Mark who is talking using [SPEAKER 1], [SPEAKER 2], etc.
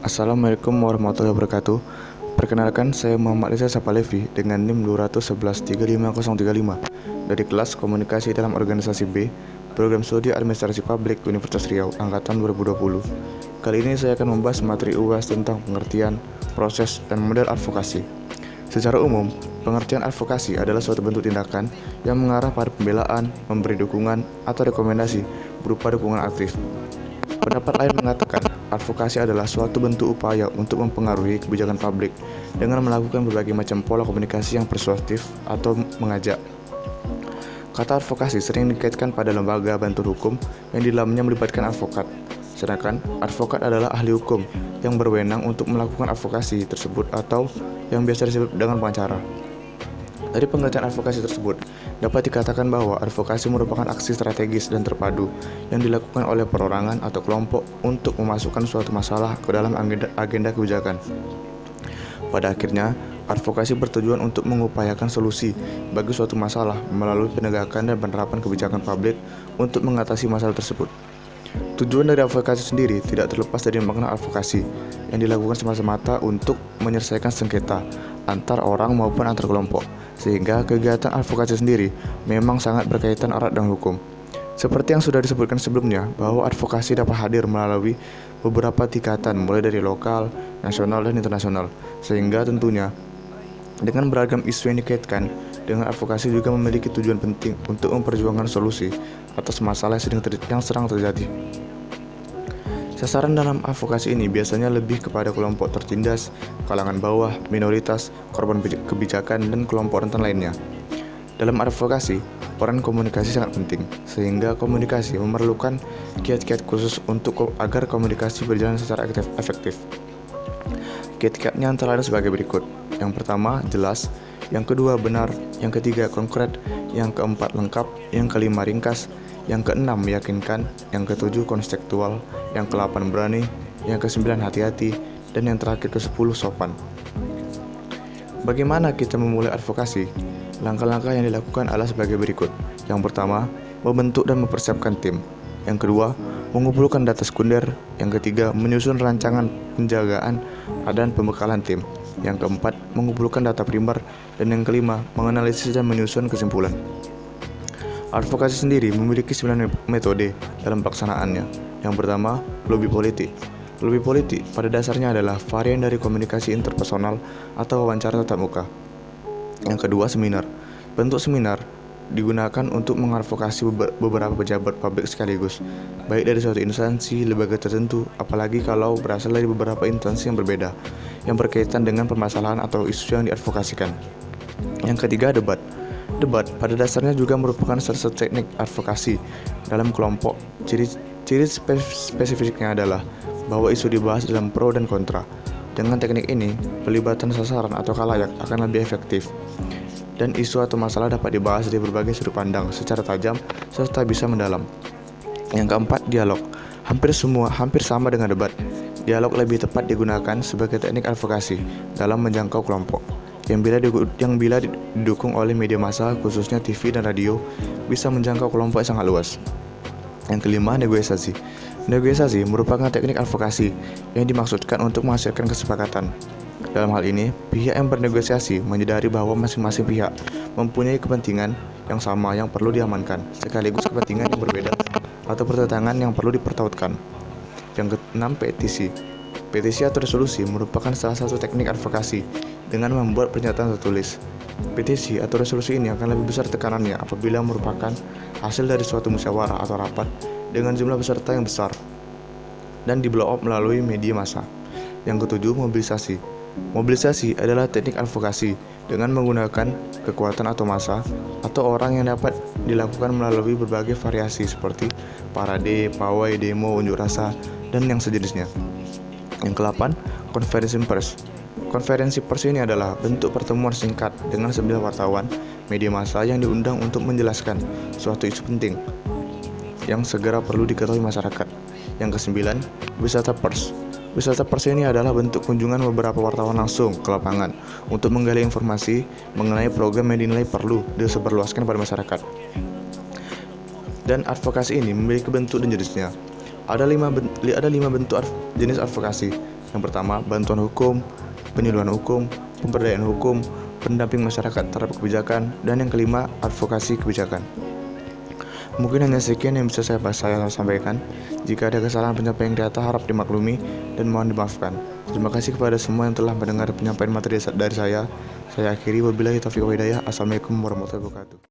[SPEAKER 1] Assalamualaikum warahmatullahi wabarakatuh. Perkenalkan, saya Muhammad Reza Sapalevi dengan NIM 211355035 dari kelas Komunikasi dalam Organisasi B, Program Studi Administrasi Publik Universitas Riau, Angkatan 2020. Kali ini saya akan membahas materi UAS tentang pengertian, proses, dan model advokasi. Secara umum, pengertian advokasi adalah suatu bentuk tindakan yang mengarah pada pembelaan, memberi dukungan, atau rekomendasi berupa dukungan aktif. Pendapat lain mengatakan, advokasi adalah suatu bentuk upaya untuk mempengaruhi kebijakan publik dengan melakukan berbagai macam pola komunikasi yang persuasif atau mengajak. Kata advokasi sering dikaitkan pada lembaga bantuan hukum yang di dalamnya melibatkan advokat. Sedangkan advokat adalah ahli hukum yang berwenang untuk melakukan advokasi tersebut atau yang biasa disebut dengan pengacara. Dari pengertian advokasi tersebut, dapat dikatakan bahwa advokasi merupakan aksi strategis dan terpadu yang dilakukan oleh perorangan atau kelompok untuk memasukkan suatu masalah ke dalam agenda kebijakan. Pada akhirnya, advokasi bertujuan untuk mengupayakan solusi bagi suatu masalah melalui penegakan dan penerapan kebijakan publik untuk mengatasi masalah tersebut. Tujuan dari advokasi sendiri tidak terlepas dari makna advokasi yang dilakukan semata-mata untuk menyelesaikan sengketa antar orang maupun antar kelompok, sehingga kegiatan advokasi sendiri memang sangat berkaitan erat dengan hukum. Seperti yang sudah disebutkan sebelumnya, bahwa advokasi dapat hadir melalui beberapa tingkatan mulai dari lokal, nasional, dan internasional, sehingga tentunya dengan beragam isu yang dikaitkan dengan advokasi juga memiliki tujuan penting untuk memperjuangkan solusi atas masalah yang sedang terjadi. Sasaran dalam advokasi ini biasanya lebih kepada kelompok tertindas, kalangan bawah, minoritas, korban kebijakan, dan kelompok rentan lainnya. Dalam advokasi, peran komunikasi sangat penting, sehingga komunikasi memerlukan kiat-kiat khusus agar komunikasi berjalan secara efektif. Kiat-kiatnya antara lain sebagai berikut. Yang pertama, jelas. Yang kedua, benar. Yang ketiga, konkret. Yang keempat, lengkap. Yang kelima, ringkas. Yang keenam, meyakinkan. Yang ketujuh, konstekstual. Yang kedelapan, berani. Yang kesembilan, hati-hati. Dan yang terakhir, ke-10, sopan. Bagaimana kita memulai advokasi? Langkah-langkah yang dilakukan adalah sebagai berikut. Yang pertama, membentuk dan mempersiapkan tim. Yang kedua, mengumpulkan data sekunder. Yang ketiga, menyusun rancangan penjagaan dan pembekalan tim. Yang keempat, mengumpulkan data primer. Dan yang kelima, menganalisis dan menyusun kesimpulan. Advokasi sendiri memiliki 9 metode dalam pelaksanaannya. Yang pertama, lobby politik. Lobby politik pada dasarnya adalah varian dari komunikasi interpersonal atau wawancara tatap muka. Yang kedua, seminar. Bentuk seminar digunakan untuk mengadvokasi beberapa pejabat publik sekaligus, baik dari suatu instansi, lembaga tertentu, apalagi kalau berasal dari beberapa instansi yang berbeda, yang berkaitan dengan permasalahan atau isu yang diadvokasikan. Yang ketiga, debat. Debat pada dasarnya juga merupakan salah satu teknik advokasi dalam kelompok. Ciri spesifiknya adalah bahwa isu dibahas dalam pro dan kontra. Dengan teknik ini, pelibatan sasaran atau khalayak akan lebih efektif, dan isu atau masalah dapat dibahas dari berbagai sudut pandang secara tajam serta bisa mendalam. Yang keempat, dialog. Hampir sama dengan debat. Dialog lebih tepat digunakan sebagai teknik advokasi dalam menjangkau kelompok yang bila didukung oleh media massa, khususnya TV dan radio, bisa menjangkau kelompok yang sangat luas. Yang kelima, negosiasi. Negosiasi merupakan teknik advokasi yang dimaksudkan untuk menghasilkan kesepakatan. Dalam hal ini, pihak yang bernegosiasi menyadari bahwa masing-masing pihak mempunyai kepentingan yang sama yang perlu diamankan, sekaligus kepentingan yang berbeda atau pertentangan yang perlu dipertautkan. Yang keenam, petisi. Petisi atau resolusi merupakan salah satu teknik advokasi dengan membuat pernyataan tertulis. Petisi atau resolusi ini akan lebih besar tekanannya apabila merupakan hasil dari suatu musyawarah atau rapat dengan jumlah peserta yang besar dan di blow up melalui media massa. Yang ketujuh, mobilisasi. Mobilisasi adalah teknik advokasi dengan menggunakan kekuatan atau massa atau orang yang dapat dilakukan melalui berbagai variasi seperti parade, pawai, demo, unjuk rasa, dan yang sejenisnya. Yang ke-8, konferensi pers. Konferensi pers ini adalah bentuk pertemuan singkat dengan 9 wartawan media massa yang diundang untuk menjelaskan suatu isu penting yang segera perlu diketahui masyarakat. Yang ke-9, wisata pers. Wisata pers ini adalah bentuk kunjungan beberapa wartawan langsung ke lapangan untuk menggali informasi mengenai program yang dinilai perlu disebarluaskan pada masyarakat. Dan advokasi ini memiliki bentuk dan jenisnya. Ada lima bentuk jenis advokasi. Yang pertama, bantuan hukum, penyuluhan hukum, pemberdayaan hukum, pendamping masyarakat terhadap kebijakan, dan yang kelima, advokasi kebijakan. Mungkin hanya sekian yang bisa saya sampaikan. Jika ada kesalahan penyampaian di atas, harap dimaklumi dan mohon dimaafkan. Terima kasih kepada semua yang telah mendengar penyampaian materi dari saya. Saya akhiri, wabillahi taufiq wal hidayah. Assalamualaikum warahmatullahi wabarakatuh.